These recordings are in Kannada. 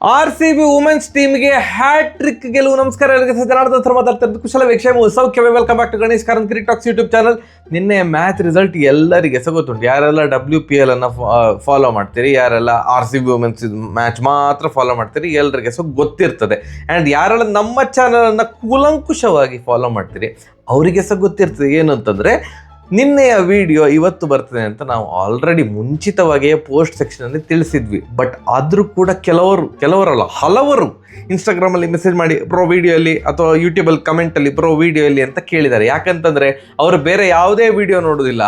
RCB ವುಮೆನ್ಸ್ ಟೀಮ್ಗೆ ಹ್ಯಾಟ್ರಿಕ್ ಗೆಲುವು. ನಮಸ್ಕಾರ ಎಲ್ಲರಿಗೆ, ಜನಾರ್ದನ್ ಸರ್ ಮಾತಾಡ್ತಿರೋದು. ಕುಶಲ ವೀಕ್ಷಣೆ ಸೌಖ್ಯವೇ. Welcome back to Ganesh Karanth cricket talks YouTube channel. ನಿನ್ನೆ ಮ್ಯಾಚ್ ರಿಸಲ್ಟ್ ಎಲ್ಲರಿಗೆ ಗೊತ್ತುಂಟು. ಯಾರೆಲ್ಲ WPL ಅನ್ನ ಫಾಲೋ ಮಾಡ್ತೀರಿ, ಯಾರೆಲ್ಲ RCB ವುಮೆನ್ಸ್ ಮ್ಯಾಚ್ ಮಾತ್ರ ಫಾಲೋ ಮಾಡ್ತೀರಿ, ಎಲ್ಲರಿಗೆ ಗೊತ್ತಿರ್ತದೆ. ಆ್ಯಂಡ್ ಯಾರೆಲ್ಲ ನಮ್ಮ ಚಾನಲ್ ಅನ್ನ ಕೂಲಂಕುಷವಾಗಿ ಫಾಲೋ ಮಾಡ್ತೀರಿ ಅವರಿಗೆ ಗೊತ್ತಿರ್ತದೆ ಏನು ಅಂತಂದ್ರೆ, ನಿನ್ನೆಯ ವಿಡಿಯೋ ಇವತ್ತು ಬರ್ತದೆ ಅಂತ ನಾವು ಆಲ್ರೆಡಿ ಮುಂಚಿತವಾಗಿಯೇ ಪೋಸ್ಟ್ ಸೆಕ್ಷನಲ್ಲಿ ತಿಳಿಸಿದ್ವಿ. ಬಟ್ ಆದರೂ ಕೂಡ ಕೆಲವರಲ್ಲ ಹಲವರು ಇನ್ಸ್ಟಾಗ್ರಾಮಲ್ಲಿ ಮೆಸೇಜ್ ಮಾಡಿ ಪ್ರೋ ವಿಡಿಯೋಲಿ ಅಥವಾ ಯೂಟ್ಯೂಬಲ್ಲಿ ಕಮೆಂಟಲ್ಲಿ ಪ್ರೋ ವಿಡಿಯೋಲಿ ಅಂತ ಕೇಳಿದ್ದಾರೆ. ಯಾಕಂತಂದರೆ ಅವರು ಬೇರೆ ಯಾವುದೇ ವಿಡಿಯೋ ನೋಡೋದಿಲ್ಲ.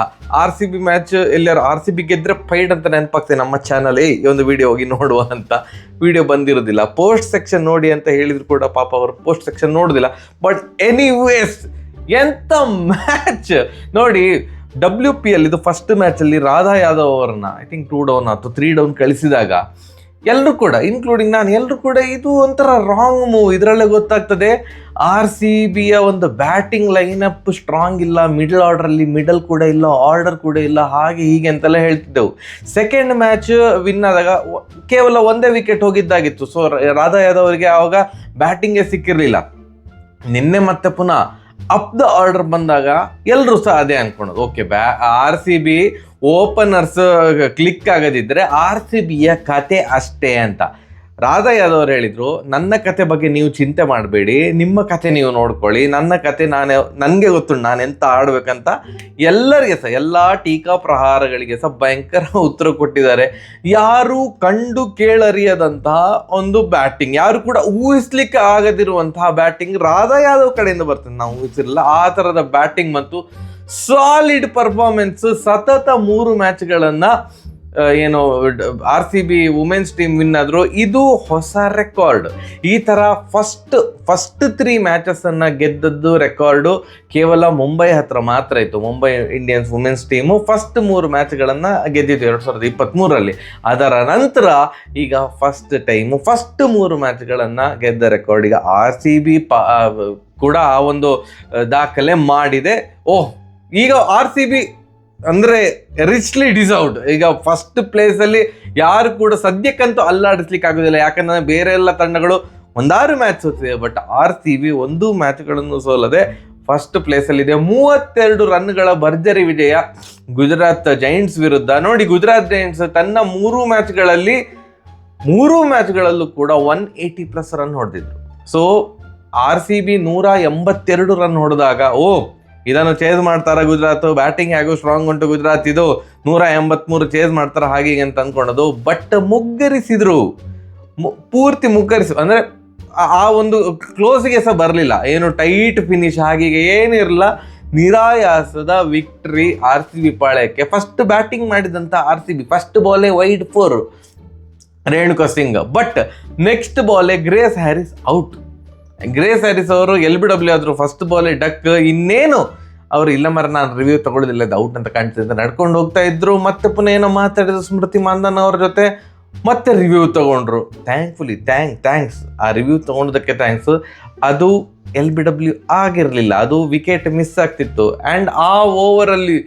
RCB ಮ್ಯಾಚ್ ಎಲ್ಲರೂ RCB ಗೆದ್ದರೆ ಫೈಟ್ ಅಂತ ನೆನಪಾಗ್ತದೆ ನಮ್ಮ ಚಾನಲ್, ಈ ಒಂದು ವಿಡಿಯೋ ಹೋಗಿ ನೋಡುವ ಅಂತ ವಿಡಿಯೋ ಬಂದಿರೋದಿಲ್ಲ. ಪೋಸ್ಟ್ ಸೆಕ್ಷನ್ ನೋಡಿ ಅಂತ ಹೇಳಿದ್ರು ಕೂಡ ಪಾಪ ಅವರು ಪೋಸ್ಟ್ ಸೆಕ್ಷನ್ ನೋಡೋದಿಲ್ಲ. ಬಟ್ ಎನಿವೇಸ್, ಎಂತ ಮ್ಯಾಚ್ ನೋಡಿ. WPL ಇದು ಫಸ್ಟ್ ಮ್ಯಾಚಲ್ಲಿ ರಾಧಾ ಯಾದವ್ ಅವರನ್ನ ಐ ಥಿಂಕ್ 2 ಡೌನ್ ಅಥವಾ 3 ಡೌನ್ ಕಳಿಸಿದಾಗ ಎಲ್ಲರೂ ಕೂಡ ಇನ್ಕ್ಲೂಡಿಂಗ್ ನಾನು ಎಲ್ಲರೂ ಕೂಡ ಇದು ಒಂಥರ ರಾಂಗ್ ಮೂವ್. ಇದರಲ್ಲೇ ಗೊತ್ತಾಗ್ತದೆ RCBಯ ಒಂದು ಬ್ಯಾಟಿಂಗ್ ಲೈನಪ್ ಸ್ಟ್ರಾಂಗ್ ಇಲ್ಲ, ಮಿಡಲ್ ಆರ್ಡರಲ್ಲಿ ಮಿಡಲ್ ಕೂಡ ಇಲ್ಲ, ಆರ್ಡರ್ ಕೂಡ ಇಲ್ಲ, ಹಾಗೆ ಹೀಗೆ ಅಂತೆಲ್ಲ ಹೇಳ್ತಿದ್ದೆವು. ಸೆಕೆಂಡ್ ಮ್ಯಾಚ್ ವಿನ್ ಆದಾಗ ಕೇವಲ ಒಂದೇ ವಿಕೆಟ್ ಹೋಗಿದ್ದಾಗಿತ್ತು. ಸೊ ರಾಧಾ ಯಾದವ್ ಅವರಿಗೆ ಆವಾಗ ಬ್ಯಾಟಿಂಗೇ ಸಿಕ್ಕಿರಲಿಲ್ಲ. ನಿನ್ನೆ ಮತ್ತೆ ಪುನಃ ಅಪ್ ದ ಆರ್ಡರ್ ಬಂದಾಗ ಎಲ್ಲರೂ ಸಹ ಅದೇ ಅನ್ಕೊಳೋದು, ಓಕೆ RCB ಓಪನರ್ಸ್ ಕ್ಲಿಕ್ ಆಗದಿದ್ರೆ RCBಯ ಕತೆ ಅಷ್ಟೇ ಅಂತ. ರಾಧಾ ಯಾದವ್ ಅವರು ಹೇಳಿದ್ರು, ನನ್ನ ಕತೆ ಬಗ್ಗೆ ನೀವು ಚಿಂತೆ ಮಾಡಬೇಡಿ, ನಿಮ್ಮ ಕತೆ ನೀವು ನೋಡ್ಕೊಳ್ಳಿ, ನನ್ನ ಕತೆ ನನಗೆ ಗೊತ್ತುಂಟು ನಾನು ಎಂತ ಆಡ್ಬೇಕಂತ ಎಲ್ಲರಿಗೆ ಸಹ ಎಲ್ಲ ಟೀಕಾ ಪ್ರಹಾರಗಳಿಗೆ ಸಹ ಭಯಂಕರ ಉತ್ತರ ಕೊಟ್ಟಿದ್ದಾರೆ. ಯಾರು ಕಂಡು ಕೇಳರಿಯದಂತಹ ಒಂದು ಬ್ಯಾಟಿಂಗ್, ಯಾರು ಕೂಡ ಊಹಿಸ್ಲಿಕ್ಕೆ ಆಗದಿರುವಂತಹ ಬ್ಯಾಟಿಂಗ್ ರಾಧಾ ಯಾದವ್ ಕಡೆಯಿಂದ ಬರ್ತದೆ. ನಾವು ಊಹಿಸಿರಲಿಲ್ಲ ಆ ಥರದ ಬ್ಯಾಟಿಂಗ್ ಮತ್ತು ಸಾಲಿಡ್ ಪರ್ಫಾರ್ಮೆನ್ಸ್. ಸತತ 3 ಮ್ಯಾಚ್ಗಳನ್ನು ಏನು RCB ವುಮೆನ್ಸ್ ಟೀಮ್ ವಿನ್ ಆದ್ರು, ಇದು ಹೊಸ ರೆಕಾರ್ಡ್. ಈ ಥರ ಫಸ್ಟ್ 3 ಮ್ಯಾಚಸ್ಸನ್ನು ಗೆದ್ದದ್ದು ರೆಕಾರ್ಡು ಕೇವಲ ಮುಂಬೈ ಹತ್ರ ಮಾತ್ರ ಇತ್ತು. Mumbai Indians women's team first 3 ಮ್ಯಾಚ್ಗಳನ್ನು ಗೆದ್ದಿತ್ತು 2023ರಲ್ಲಿ. ಅದರ ನಂತರ ಈಗ ಫಸ್ಟ್ 3 ಮ್ಯಾಚ್ಗಳನ್ನು ಗೆದ್ದ ರೆಕಾರ್ಡ್ ಈಗ RCB ಕೂಡ ಆ ಒಂದು ದಾಖಲೆ ಮಾಡಿದೆ. ಈಗ RCB ಅಂದರೆ ರಿಚ್ಲಿ ಡಿಸರ್ವ್ಡ್. ಈಗ ಫಸ್ಟ್ ಪ್ಲೇಸಲ್ಲಿ ಯಾರು ಕೂಡ ಸದ್ಯಕ್ಕಂತೂ ಅಲ್ಲಾಡಿಸ್ಲಿಕ್ಕೆ ಆಗೋದಿಲ್ಲ. ಯಾಕಂದರೆ ಬೇರೆ ಎಲ್ಲ ತಂಡಗಳು 1-6 ಮ್ಯಾಚ್ ಸೋತಿದೆ. ಬಟ್ RCB 1 ಮ್ಯಾಚ್ಗಳನ್ನು ಸೋಲದೆ ಫಸ್ಟ್ ಪ್ಲೇಸಲ್ಲಿದೆ. 32 ರನ್ಗಳ ಭರ್ಜರಿ ವಿಜಯ ಗುಜರಾತ್ ಜೈಂಟ್ಸ್ ವಿರುದ್ಧ. ನೋಡಿ, ಗುಜರಾತ್ ಜೈಂಟ್ಸ್ ತನ್ನ 3 ಮ್ಯಾಚ್ಗಳಲ್ಲೂ ಕೂಡ 180+ ರನ್ ಹೊಡೆದಿದ್ರು. ಸೊ RCB 182 ರನ್ ಹೊಡೆದಾಗ ಇದನ್ನು ಚೇಸ್ ಮಾಡ್ತಾರ ಗುಜರಾತ್, ಬ್ಯಾಟಿಂಗ್ ಹೇಗೂ ಸ್ಟ್ರಾಂಗ್ ಉಂಟು ಗುಜರಾತ್, ಇದು 183 ಚೇಸ್ ಮಾಡ್ತಾರ ಹಾಗೆ ಅಂತ ಅಂದ್ಕೊಂಡದು. ಬಟ್ ಮುಗ್ಗರಿಸಿದ್ರು, ಪೂರ್ತಿ ಅಂದರೆ ಆ ಒಂದು ಕ್ಲೋಸ್ಗೆ ಸಹ ಬರಲಿಲ್ಲ. ಏನು ಟೈಟ್ ಫಿನಿಶ್ ಹಾಗೆ ಏನಿರಲಿಲ್ಲ, ನಿರಾಯಾಸದ ವಿಕ್ಟ್ರಿ RCB ಪಾಳ್ಯಕ್ಕೆ. ಫಸ್ಟ್ ಬ್ಯಾಟಿಂಗ್ ಮಾಡಿದಂಥ RCB ಫಸ್ಟ್ ಬಾಲೇ wide 4 Renuka Singh. But next ಬಾಲೇ Grace Harris out. Grace Harris ಅವರು LBW ಆದ್ರು, ಫಸ್ಟ್ ಬಾಲ್ ಡಕ್. ಇನ್ನೇನು ಅವರು ಇಲ್ಲ ಮರ ನಾನು ರಿವ್ಯೂ ತಗೊಳ್ಳೋದಿಲ್ಲ, ಇದು ಔಟ್ ಅಂತ ಕಾಣ್ತಿದ್ದೆ, ನಡ್ಕೊಂಡು ಹೋಗ್ತಾ ಇದ್ರು. ಮತ್ತೆ ಪುನಃ ಏನೋ ಮಾತಾಡಿದ್ರು ಸ್ಮೃತಿ ಮಾಂದನ್ ಅವ್ರ ಜೊತೆ, ಮತ್ತೆ ರಿವ್ಯೂ ತಗೊಂಡ್ರು. ಥ್ಯಾಂಕ್ಫುಲಿ ಥ್ಯಾಂಕ್ಸ್, ಆ ರಿವ್ಯೂ ತಗೊಂಡದಕ್ಕೆ ಥ್ಯಾಂಕ್ಸ್. ಅದು LBW ಆಗಿರಲಿಲ್ಲ, ಅದು ವಿಕೆಟ್ ಮಿಸ್ ಆಗ್ತಿತ್ತು. ಆ್ಯಂಡ್ ಆ ಓವರಲ್ಲಿ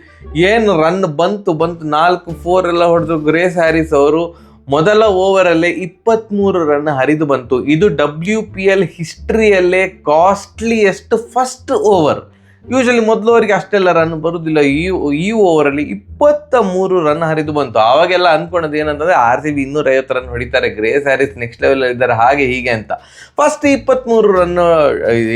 ಏನು ರನ್ ಬಂತು 4-4 ಎಲ್ಲ ಹೊಡೆದ್ರು. ಗ್ರೇಸ್ ಹ್ಯಾರಿಸ್ ಅವರು ಮೊದಲ ಓವರಲ್ಲೇ 23 ರನ್ ಹರಿದು ಬಂತು. ಇದು WPL ಹಿಸ್ಟ್ರಿಯಲ್ಲೇ ಕಾಸ್ಟ್ಲಿಯೆಸ್ಟ್ ಫಸ್ಟ್ ಓವರ್. ಯೂಶಲಿ ಮೊದಲು ಅವರಿಗೆ ಅಷ್ಟೆಲ್ಲ ರನ್ ಬರುವುದಿಲ್ಲ. ಈ ಓವರಲ್ಲಿ 23 ರನ್ ಹರಿದು ಬಂತು. ಆವಾಗೆಲ್ಲ ಅಂದ್ಕೊಂಡದ್ದು ಏನಂತಂದರೆ RCB 250 ರನ್ ಹೊಡಿತಾರೆ, ಗ್ರೇಸ್ ಹ್ಯಾರಿಸ್ ನೆಕ್ಸ್ಟ್ ಲೆವೆಲ್ ಇದ್ದಾರೆ ಹಾಗೆ ಹೀಗೆ ಅಂತ. ಫಸ್ಟ್ 23 ರನ್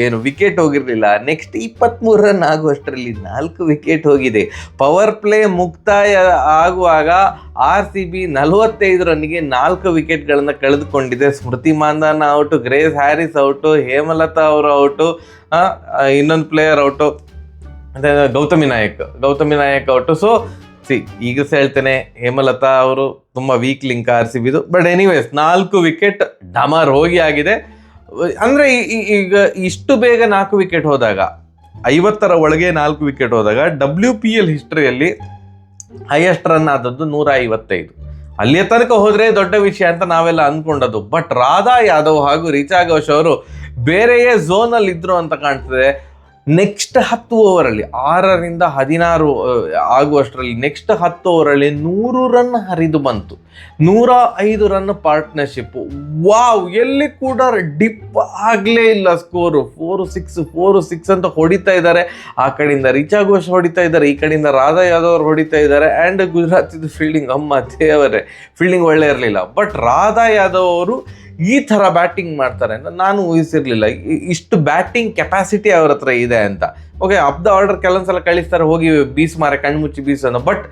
ಏನು ವಿಕೆಟ್ ಹೋಗಿರಲಿಲ್ಲ. ನೆಕ್ಸ್ಟ್ 23 ರನ್ ಆಗುವಷ್ಟರಲ್ಲಿ 4 ವಿಕೆಟ್ ಹೋಗಿದೆ. ಪವರ್ ಪ್ಲೇ ಮುಕ್ತಾಯ ಆಗುವಾಗ RCB 45 ರನ್ನಿಗೆ 4 ವಿಕೆಟ್ಗಳನ್ನು ಕಳೆದುಕೊಂಡಿದೆ. Smriti Mandhana out, Grace Harris out, Hemalatha ಅವರು ಔಟು, ಇನ್ನೊಂದು player out, Gautami Naik out. So ಈಗ ಸಹ ಹೇಳ್ತೇನೆ, ಹೇಮಲತಾ ಅವರು ತುಂಬ ವೀಕ್ ಲಿಂಕ್ RCBದು. ಬಟ್ ಎನಿವೇಸ್ 4 ವಿಕೆಟ್ ಡಮರ್ ಹೋಗಿ ಆಗಿದೆ. ಅಂದರೆ ಈಗ ಇಷ್ಟು ಬೇಗ 4 ವಿಕೆಟ್ ಹೋದಾಗ, 50ರ ಒಳಗೆ 4 ವಿಕೆಟ್ ಹೋದಾಗ WPL ಹಿಸ್ಟ್ರಿಯಲ್ಲಿ ಹೈಯೆಸ್ಟ್ ರನ್ ಆದದ್ದು 155. ಅಲ್ಲಿಯ ತನಕ ಹೋದರೆ ದೊಡ್ಡ ವಿಷಯ ಅಂತ ನಾವೆಲ್ಲ ಅಂದ್ಕೊಂಡದ್ದು. ಬಟ್ ರಾಧಾ ಯಾದವ್ ಹಾಗೂ ರಿಚಾ ಘೋಷ್ ಅವರು ಬೇರೆಯೇ ಝೋನಲ್ಲಿ ಇದ್ರು ಅಂತ ಕಾಣ್ತದೆ. ನೆಕ್ಸ್ಟ್ 10 ಓವರಲ್ಲಿ 6ರಿಂದ 16 ಆಗುವಷ್ಟರಲ್ಲಿ ನೆಕ್ಸ್ಟ್ 10 ಓವರಲ್ಲಿ 100 ರನ್ ಹರಿದು ಬಂತು. 105 ರನ್ ಪಾರ್ಟ್ನರ್ಶಿಪ್. ವಾವ್, ಎಲ್ಲಿ ಕೂಡ ಡಿಪ್ ಆಗಲೇ ಇಲ್ಲ. ಸ್ಕೋರು 4-6 ಅಂತ ಹೊಡಿತಾ ಇದ್ದಾರೆ. ಆ ಕಡೆಯಿಂದ ರಿಚಾ ಘೋಷ್ ಹೊಡಿತಾ ಇದ್ದಾರೆ, ಈ ಕಡೆಯಿಂದ ರಾಧಾ ಯಾದವ್ ಅವರು ಹೊಡಿತಾ ಇದ್ದಾರೆ. ಆ್ಯಂಡ್ ಗುಜರಾತಿದ್ದು ಫೀಲ್ಡಿಂಗ್, ಅಮ್ಮ ದೇವರೇ, ಫೀಲ್ಡಿಂಗ್ ಒಳ್ಳೆ ಇರಲಿಲ್ಲ. ಬಟ್ ರಾಧಾ ಯಾದವ್ ಅವರು ಈ ಥರ ಬ್ಯಾಟಿಂಗ್ ಮಾಡ್ತಾರೆ ಅಂತ ನಾನು ಊಹಿಸಿರ್ಲಿಲ್ಲ. ಇಷ್ಟು ಬ್ಯಾಟಿಂಗ್ ಕೆಪಾಸಿಟಿ ಅವ್ರ ಹತ್ರ ಇದೆ ಅಂತ. ಓಕೆ, ಅಪ್ ದ ಆರ್ಡರ್ ಕೆಲವೊಂದ್ಸಲ ಕಳಿಸ್ತಾರೆ, ಹೋಗಿ ಬೀಸ್ ಮಾರೆ, ಕಣ್ಮುಚ್ಚಿ ಬೀಸ್ ಅಂತ. ಬಟ್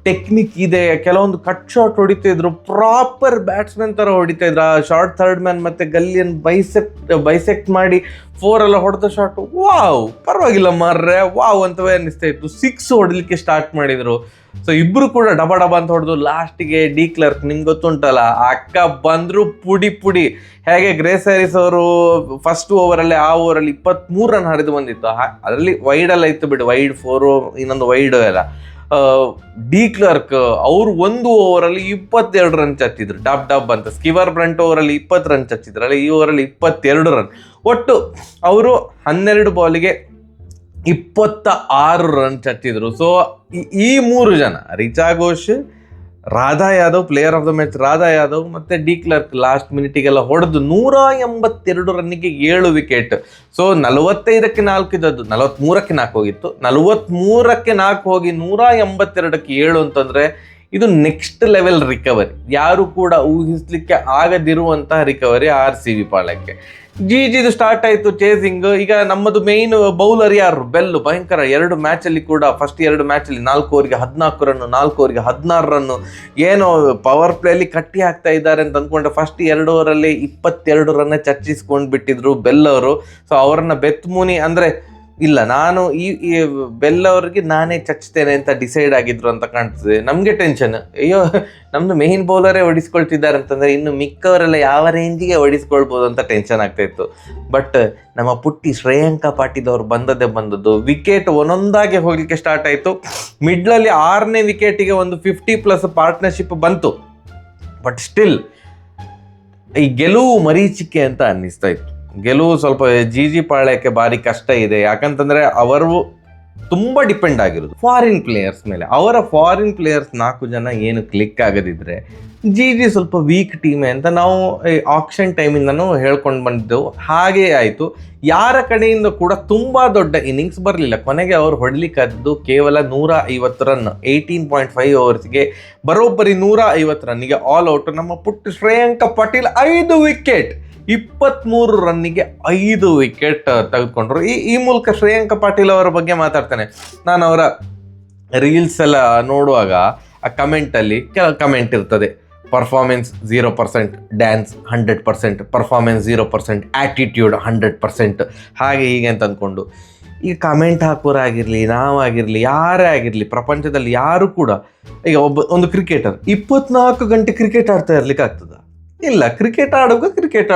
ಟೆಕ್ನಿಕ್ ಇದೆ. ಕೆಲವೊಂದು ಕಟ್ ಶಾಟ್ ಹೊಡಿತಾ ಇದ್ರು, ಪ್ರಾಪರ್ ಬ್ಯಾಟ್ಸ್ಮನ್ ಥರ ಹೊಡಿತಾ ಇದ್ರು. ಆ ಶಾರ್ಟ್ ಥರ್ಡ್ ಮ್ಯಾನ್ ಮತ್ತು ಗಲ್ಲಿಯನ್ನು ಬೈಸೆಕ್ಟ್ ಮಾಡಿ 4 ಎಲ್ಲ ಹೊಡೆದ ಶಾಟ್. ವಾವ್, ಪರವಾಗಿಲ್ಲ ಮಾರ್ರೆ, ವಾವ್ ಅಂತವೇ ಅನ್ನಿಸ್ತಾ ಇತ್ತು. 6 ಹೊಡಲಿಕ್ಕೆ ಸ್ಟಾರ್ಟ್ ಮಾಡಿದರು. ಸೊ ಇಬ್ಬರು ಕೂಡ ಡಬ ಅಂತ ಹೊಡೆದು ಲಾಸ್ಟಿಗೆ ಡಿ ಕ್ಲರ್ಕ್, ನಿಮ್ಗೆ ಗೊತ್ತುಂಟಲ್ಲ, ಅಕ್ಕ ಬಂದರು ಪುಡಿ. ಹೇಗೆ ಗ್ರೇಸ್ ಹ್ಯಾರಿಸ್ ಅವರು ಫಸ್ಟ್ ಓವರಲ್ಲಿ, ಆ ಓವರಲ್ಲಿ 23 ರನ್ ಹರಿದು ಬಂದಿತ್ತು. ಅದರಲ್ಲಿ ವೈಡೆಲ್ಲ ಇತ್ತು ಬಿಡು, ವೈಡ್ 4, ಇನ್ನೊಂದು ವೈಡ್ ಎಲ್ಲ. ಡಿ ಕ್ಲರ್ಕ್ ಅವರು 1 ಓವರಲ್ಲಿ 22 ರನ್ ಚಚ್ಚಿದ್ರು, ಡಬ್ ಅಂತ. ಸ್ಕಿವರ್ ಬ್ರಂಟ್ ಓವರಲ್ಲಿ 20 ರನ್ ಚಚ್ಚಿದ್ರಲ್ಲ, ಈ ಓವರಲ್ಲಿ 22 ರನ್. ಒಟ್ಟು ಅವರು 12 ಬಾಲಿಗೆ 26 ರನ್ ಚಚ್ಚಿದ್ರು. ಸೊ ಈ 3 ಜನ, Richa Ghosh, Radha Yadav, player of the match Radha Yadav, ಮತ್ತು ಡಿ ಕ್ಲರ್ಕ್ ಲಾಸ್ಟ್ ಮಿನಿಟಿಗೆಲ್ಲ ಹೊಡೆದು 182 ರನ್ನಿಗೆ 7 ವಿಕೆಟ್. ಸೊ 45ಕ್ಕೆ 4 ಇದ್ದದ್ದು 43ಕ್ಕೆ 4 ಹೋಗಿತ್ತು. 43ಕ್ಕೆ 4 ಹೋಗಿ 182ಕ್ಕೆ 7 ಅಂತಂದರೆ ಇದು ನೆಕ್ಸ್ಟ್ ಲೆವೆಲ್ ರಿಕವರಿ. ಯಾರು ಕೂಡ ಊಹಿಸ್ಲಿಕ್ಕೆ ಆಗದಿರುವಂತಹ ರಿಕವರಿ RCB ಪಾಳ್ಯಕ್ಕೆ. ಜಿದು ಸ್ಟಾರ್ಟ್ ಆಯಿತು ಚೇಸಿಂಗ್. ಈಗ ನಮ್ಮದು ಮೇಯ್ನ್ ಬೌಲರ್ ಯಾರು, ಬೆಲ್ಲು, ಭಯಂಕರ. 2 ಮ್ಯಾಚಲ್ಲಿ ಕೂಡ, ಫಸ್ಟ್ 2 ಮ್ಯಾಚಲ್ಲಿ 4 ಓವರಿಗೆ 14 ರನ್ನು, 4 ಓವರಿಗೆ 16 ರನ್ನು. ಏನೋ ಪವರ್ ಪ್ಲೇಲಿ ಕಟ್ಟಿ ಹಾಕ್ತಾ ಇದ್ದಾರೆ ಅಂತ ಅಂದ್ಕೊಂಡ್ರೆ ಫಸ್ಟ್ 2 ಓವರಲ್ಲಿ 22 ರನ್ನೇ ಚರ್ಚಿಸ್ಕೊಂಡು ಬಿಟ್ಟಿದ್ರು ಬೆಲ್ ಅವರು. ಸೊ ಅವರನ್ನ ಬೆತ್ಮುನಿ ಅಂದರೆ ಇಲ್ಲ, ನಾನು ಈ ಬೆಲ್ ಅವ್ರಿಗೆ ನಾನೇ ಚಚ್ತೇನೆ ಅಂತ ಡಿಸೈಡ್ ಆಗಿದ್ರು ಅಂತ ಕಾಣ್ತದೆ. ನಮಗೆ ಟೆನ್ಷನ್, ಅಯ್ಯೋ ನಮ್ಮದು ಮೇನ್ ಬೌಲರೇ ಹೊಡಿಸ್ಕೊಳ್ತಿದ್ದಾರೆ ಅಂತಂದರೆ ಇನ್ನು ಮಿಕ್ಕವರೆಲ್ಲ ಯಾವ ರೇಂಜಿಗೆ ಹೊಡಿಸ್ಕೊಳ್ಬೋದು ಅಂತ ಟೆನ್ಷನ್ ಆಗ್ತಾಯಿತ್ತು. ಬಟ್ ನಮ್ಮ ಪುಟ್ಟಿ ಶ್ರೇಯಾಂಕ ಪಾಟೀಲ್ ಅವರು ಬಂದದ್ದು ವಿಕೆಟ್ ಒಂದೊಂದಾಗಿ ಹೋಗಲಿಕ್ಕೆ ಸ್ಟಾರ್ಟ್ ಆಯಿತು. ಮಿಡ್ಲಲ್ಲಿ 6ನೇ ವಿಕೆಟಿಗೆ ಒಂದು 50+ ಪಾರ್ಟ್ನರ್ಶಿಪ್ ಬಂತು. ಬಟ್ ಸ್ಟಿಲ್ ಈ ಗೆಲುವು ಮರೀಚಿಕೆ ಅಂತ ಅನ್ನಿಸ್ತಾ ಇತ್ತು. ಗೆಲುವು ಸ್ವಲ್ಪ ಜಿ ಪಾಳ್ಯಕ್ಕೆ ಭಾರಿ ಕಷ್ಟ ಇದೆ. ಯಾಕಂತಂದರೆ ಅವರು ತುಂಬ ಡಿಪೆಂಡ್ ಆಗಿರೋದು ಫಾರಿನ್ ಪ್ಲೇಯರ್ಸ್ ಮೇಲೆ. ಅವರ ಫಾರಿನ್ ಪ್ಲೇಯರ್ಸ್ 4 ಜನ ಏನು ಕ್ಲಿಕ್ ಆಗದಿದ್ದರೆ ಜಿ ಸ್ವಲ್ಪ ವೀಕ್ ಟೀಮೇ ಅಂತ ನಾವು ಆಕ್ಷನ್ ಟೈಮಿಂದನೂ ಹೇಳ್ಕೊಂಡು ಬಂದಿದ್ದೆವು. ಹಾಗೇ ಆಯಿತು. ಯಾರ ಕಡೆಯಿಂದ ಕೂಡ ತುಂಬ ದೊಡ್ಡ ಇನ್ನಿಂಗ್ಸ್ ಬರಲಿಲ್ಲ. ಕೊನೆಗೆ ಅವರು ಹೊಡಲಿಕ್ಕಾದ್ದು ಕೇವಲ 150 ರನ್, 18.5 ಓವರ್ಸ್ಗೆ ಬರೋಬ್ಬರಿ 150 ರನ್ನಿಗೆ ಆಲ್ ಔಟ್. ನಮ್ಮ ಪುಟ್ಟ ಶ್ರೇಯಾಂಕ ಪಾಟೀಲ್ 5 ವಿಕೆಟ್, 23 ರನ್ನಿಗೆ 5 ವಿಕೆಟ್ ತೆಗೆದುಕೊಂಡ್ರು. ಈ ಮೂಲಕ ಶ್ರೇಯಾಂಕ ಪಾಟೀಲ್ ಅವರ ಬಗ್ಗೆ ಮಾತಾಡ್ತಾನೆ. ನಾನು ಅವರ ರೀಲ್ಸ್ ಎಲ್ಲ ನೋಡುವಾಗ ಆ ಕಮೆಂಟಲ್ಲಿ ಕೆಲವು ಕಮೆಂಟ್ ಇರ್ತದೆ, ಪರ್ಫಾರ್ಮೆನ್ಸ್ 0%, ಡ್ಯಾನ್ಸ್ 100%, ಪರ್ಫಾರ್ಮೆನ್ಸ್ 0%, ಆ್ಯಟಿಟ್ಯೂಡ್ 100%, ಹಾಗೆ ಹೀಗೆ ಅಂತ ಅಂದ್ಕೊಂಡು ಈ ಕಮೆಂಟ್ ಹಾಕೋರಾಗಿರಲಿ, ನಾವಾಗಿರಲಿ, ಯಾರೇ ಆಗಿರಲಿ, ಪ್ರಪಂಚದಲ್ಲಿ ಯಾರು ಕೂಡ ಈಗ ಒಂದು ಕ್ರಿಕೆಟರ್ 24 ಗಂಟೆ ಕ್ರಿಕೆಟ್ ಆಡ್ತಾ ಇರ್ಲಿಕ್ಕೆ ಆಗ್ತದ? ಇಲ್ಲ. ಕ್ರಿಕೆಟ್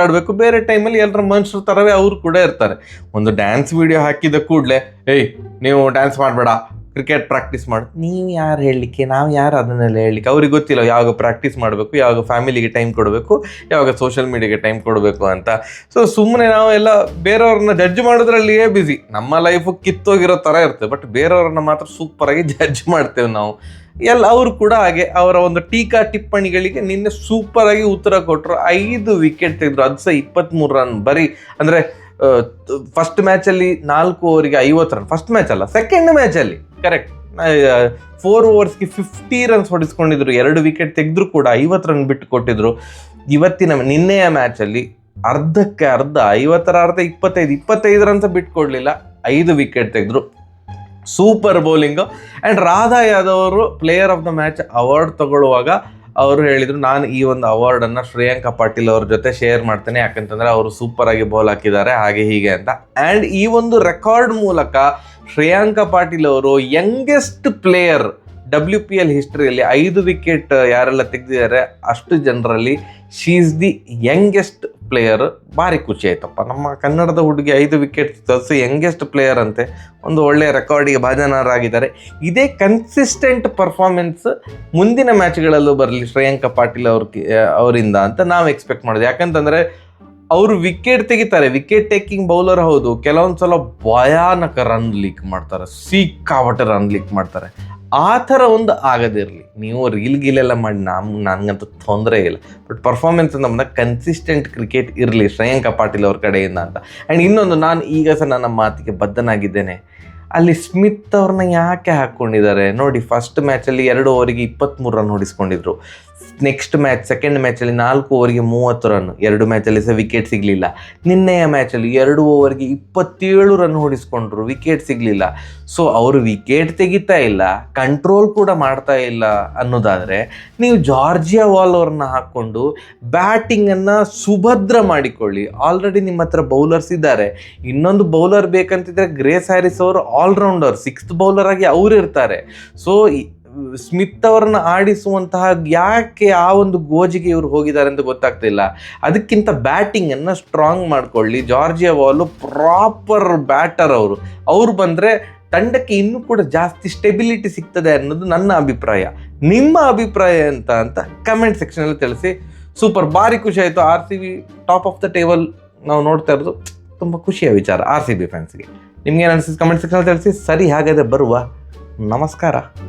ಆಡಬೇಕು. ಬೇರೆ ಟೈಮಲ್ಲಿ ಎಲ್ಲರ ಮನುಷ್ಯರ ಥರವೇ ಅವರು ಕೂಡ ಇರ್ತಾರೆ. ಒಂದು ಡ್ಯಾನ್ಸ್ ವಿಡಿಯೋ ಹಾಕಿದ ಕೂಡಲೇ ಏಯ್ ನೀವು ಡ್ಯಾನ್ಸ್ ಮಾಡಬೇಡ, ಕ್ರಿಕೆಟ್ ಪ್ರಾಕ್ಟೀಸ್ ಮಾಡು. ನೀವು ಯಾರು ಹೇಳಲಿಕ್ಕೆ, ನಾವು ಯಾರು ಅದನ್ನೆಲ್ಲ ಹೇಳಲಿಕ್ಕೆ? ಅವ್ರಿಗೆ ಗೊತ್ತಿಲ್ಲ ಯಾವಾಗ ಪ್ರಾಕ್ಟೀಸ್ ಮಾಡಬೇಕು, ಯಾವಾಗ ಫ್ಯಾಮಿಲಿಗೆ ಟೈಮ್ ಕೊಡಬೇಕು, ಯಾವಾಗ ಸೋಷಿಯಲ್ ಮೀಡಿಯಾಗೆ ಟೈಮ್ ಕೊಡಬೇಕು ಅಂತ. ಸೊ ಸುಮ್ಮನೆ ನಾವು ಎಲ್ಲ ಬೇರೆಯವ್ರನ್ನ ಜಡ್ಜ್ ಮಾಡೋದ್ರಲ್ಲಿಯೇ ಬ್ಯುಸಿ. ನಮ್ಮ ಲೈಫು ಕಿತ್ತೋಗಿರೋ ಥರ ಇರ್ತದೆ. ಬಟ್ ಬೇರೆಯವ್ರನ್ನ ಮಾತ್ರ ಸೂಪರಾಗಿ ಜಡ್ಜ್ ಮಾಡ್ತೇವೆ ನಾವು. ಅವರು ಕೂಡ ಹಾಗೆ ಅವರ ಒಂದು ಟೀಕಾ ಟಿಪ್ಪಣಿಗಳಿಗೆ ನಿನ್ನೆ ಸೂಪರಾಗಿ ಉತ್ತರ ಕೊಟ್ಟರು. 5 ವಿಕೆಟ್ ತೆಗೆದ್ರು, ಅದು ಸಹ 23 ರನ್. ಬರೀ ಅಂದರೆ ಫಸ್ಟ್ ಮ್ಯಾಚಲ್ಲಿ 4 ಓವರಿಗೆ 50 ರನ್, ಫಸ್ಟ್ ಮ್ಯಾಚ್ ಅಲ್ಲ, ಸೆಕೆಂಡ್ ಮ್ಯಾಚಲ್ಲಿ ಕರೆಕ್ಟ್ 4 ಓವರ್ಸ್ಗೆ 50 ರನ್ಸ್ ಹೊಡಿಸ್ಕೊಂಡಿದ್ರು. 2 ವಿಕೆಟ್ ತೆಗೆದ್ರು ಕೂಡ 50 ರನ್ ಬಿಟ್ಟು ಕೊಟ್ಟಿದ್ರು. ನಿನ್ನೆಯ ಮ್ಯಾಚಲ್ಲಿ ಅರ್ಧಕ್ಕೆ ಅರ್ಧ, 50ರ ಅರ್ಧ 25 ರನ್ಸ್ ಬಿಟ್ಟು ಕೊಡಲಿಲ್ಲ, 5 ವಿಕೆಟ್ ತೆಗೆದ್ರು. Super bowling. And Radha Yadav ಅವರು player of the match award ತಗೊಳ್ಳುವಾಗ ಅವರು ಹೇಳಿದರು, ನಾನು ಈ ಒಂದು ಅವಾರ್ಡನ್ನು ಶ್ರೇಯಾಂಕ ಪಾಟೀಲ್ ಅವ್ರ ಜೊತೆ ಶೇರ್ ಮಾಡ್ತೇನೆ, ಯಾಕಂತಂದರೆ ಅವರು ಸೂಪರಾಗಿ ಬೌಲ್ ಹಾಕಿದ್ದಾರೆ, ಹಾಗೆ ಹೀಗೆ ಅಂತ. ಆ್ಯಂಡ್ ಈ ಒಂದು ರೆಕಾರ್ಡ್ ಮೂಲಕ ಶ್ರೇಯಾಂಕ ಪಾಟೀಲ್ ಅವರು ಯಂಗೆಸ್ಟ್ ಪ್ಲೇಯರ್ WPL ಹಿಸ್ಟ್ರಿಯಲ್ಲಿ 5 ವಿಕೆಟ್ ಯಾರೆಲ್ಲ ತೆಗೆದಿದ್ದಾರೆ ಅಷ್ಟು ಜನರಲ್ಲಿ she is the youngest player. ಭಾರಿ ಖುಷಿ ಆಯ್ತಪ್ಪ, ನಮ್ಮ ಕನ್ನಡದ ಹುಡುಗಿ 5 ವಿಕೆಟ್ ತರಿಸಿ ಯಂಗೆಸ್ಟ್ ಪ್ಲೇಯರ್ ಅಂತೆ, ಒಂದು ಒಳ್ಳೆಯ ರೆಕಾರ್ಡಿಗೆ ಭಾಜನರಾಗಿದ್ದಾರೆ. ಇದೇ ಕನ್ಸಿಸ್ಟೆಂಟ್ ಪರ್ಫಾರ್ಮೆನ್ಸ್ ಮುಂದಿನ ಮ್ಯಾಚ್ಗಳಲ್ಲೂ ಬರಲಿ ಶ್ರೇಯಾಂಕ ಪಾಟೀಲ್ ಅವರಿಂದ ಅಂತ ನಾವು ಎಕ್ಸ್ಪೆಕ್ಟ್ ಮಾಡೋದು. ಯಾಕಂತಂದರೆ ಅವರು ವಿಕೆಟ್ ತೆಗಿತಾರೆ, ವಿಕೆಟ್ ಟೇಕಿಂಗ್ ಬೌಲರ್ ಹೌದು, ಕೆಲವೊಂದ್ಸಲ ಭಯಾನಕ ರನ್ ಲೀಕ್ ಮಾಡ್ತಾರೆ, ಸಿಕ್ಕಾಪಟ್ಟೆ ರನ್ ಲೀಕ್ ಮಾಡ್ತಾರೆ. ಆ ಥರ ಒಂದು ಆಗದಿರಲಿ. ನೀವು ರೀಲ್ ಮಾಡಿ ನನಗಂತೂ ತೊಂದರೆ ಇಲ್ಲ, ಬಟ್ ಪರ್ಫಾರ್ಮೆನ್ಸ್ ಅಂತ ಬಂದಾಗ ಕನ್ಸಿಸ್ಟೆಂಟ್ ಕ್ರಿಕೆಟ್ ಇರಲಿ ಶ್ರೇಯಾಂಕ ಪಾಟೀಲ್ ಅವ್ರ ಕಡೆಯಿಂದ ಅಂತ. ಆ್ಯಂಡ್ ಇನ್ನೊಂದು, ನಾನು ಈಗ ಸಹ ನನ್ನ ಮಾತಿಗೆ ಬದ್ಧನಾಗಿದ್ದೇನೆ, ಅಲ್ಲಿ ಸ್ಮಿತ್ ಅವ್ರನ್ನ ಯಾಕೆ ಹಾಕ್ಕೊಂಡಿದ್ದಾರೆ ನೋಡಿ. ಫಸ್ಟ್ ಮ್ಯಾಚಲ್ಲಿ 2 ಓವರಿಗೆ 23 ರನ್ ಹೊಡಿಸ್ಕೊಂಡಿದ್ರು. ನೆಕ್ಸ್ಟ್ ಮ್ಯಾಚ್ ಸೆಕೆಂಡ್ ಮ್ಯಾಚಲ್ಲಿ 4 ಓವರಿಗೆ 30 ರನ್, 2 ಮ್ಯಾಚಲ್ಲಿ ಸಹ ವಿಕೆಟ್ ಸಿಗಲಿಲ್ಲ. ನಿನ್ನೆಯ ಮ್ಯಾಚಲ್ಲಿ 2 ಓವರ್ಗೆ 27 ರನ್ ಹೊಡಿಸ್ಕೊಂಡ್ರು, ವಿಕೆಟ್ ಸಿಗಲಿಲ್ಲ. ಸೊ ಅವರು ವಿಕೆಟ್ ತೆಗಿತಾ ಇಲ್ಲ, ಕಂಟ್ರೋಲ್ ಕೂಡ ಮಾಡ್ತಾ ಇಲ್ಲ ಅನ್ನೋದಾದರೆ, ನೀವು ಜಾರ್ಜಿಯಾ ವಾಲ್ ಅವ್ರನ್ನ ಹಾಕ್ಕೊಂಡು ಬ್ಯಾಟಿಂಗನ್ನು ಸುಭದ್ರ ಮಾಡಿಕೊಳ್ಳಿ. ಆಲ್ರೆಡಿ ನಿಮ್ಮ ಹತ್ರ ಬೌಲರ್ಸ್ ಇದ್ದಾರೆ. ಇನ್ನೊಂದು ಬೌಲರ್ ಬೇಕಂತಿದ್ರೆ ಗ್ರೇಸ್ ಹ್ಯಾರಿಸ್ ಅವರು ಆಲ್ರೌಂಡರ್, 6th ಬೌಲರ್ ಆಗಿ ಅವರು ಇರ್ತಾರೆ. ಸೊ ಸ್ಮಿತ್ ಅವ್ರನ್ನ ಆಡಿಸುವಂತಹ ಯಾಕೆ ಆ ಒಂದು ಗೋಜಿಗೆ ಇವರು ಹೋಗಿದ್ದಾರೆ ಅಂತ ಗೊತ್ತಾಗ್ತಿಲ್ಲ. ಅದಕ್ಕಿಂತ ಬ್ಯಾಟಿಂಗನ್ನು ಸ್ಟ್ರಾಂಗ್ ಮಾಡ್ಕೊಳ್ಳಿ. ಜಾರ್ಜಿಯಾ ವಾಲು ಪ್ರಾಪರ್ ಬ್ಯಾಟರ್, ಅವರು ಬಂದರೆ ತಂಡಕ್ಕೆ ಇನ್ನೂ ಕೂಡ ಜಾಸ್ತಿ ಸ್ಟೆಬಿಲಿಟಿ ಸಿಗ್ತದೆ ಅನ್ನೋದು ನನ್ನ ಅಭಿಪ್ರಾಯ. ನಿಮ್ಮ ಅಭಿಪ್ರಾಯ ಅಂತ ಕಮೆಂಟ್ ಸೆಕ್ಷನಲ್ಲಿ ತಿಳಿಸಿ. ಸೂಪರ್, ಭಾರಿ ಖುಷಿ ಆಯಿತು. RCB top of the table ನಾವು ನೋಡ್ತಾ ಇರೋದು ತುಂಬ ಖುಷಿಯ ವಿಚಾರ RCB ಫ್ಯಾನ್ಸ್ಗೆ. ನಿಮ್ಗೇನು ಅನಿಸಿದ್ದು ಕಮೆಂಟ್ ಸೆಕ್ಷನಲ್ಲಿ ತಿಳಿಸಿ. ಸರಿ, ಹಾಗಾದರೆ ಬರುವ ನಮಸ್ಕಾರ.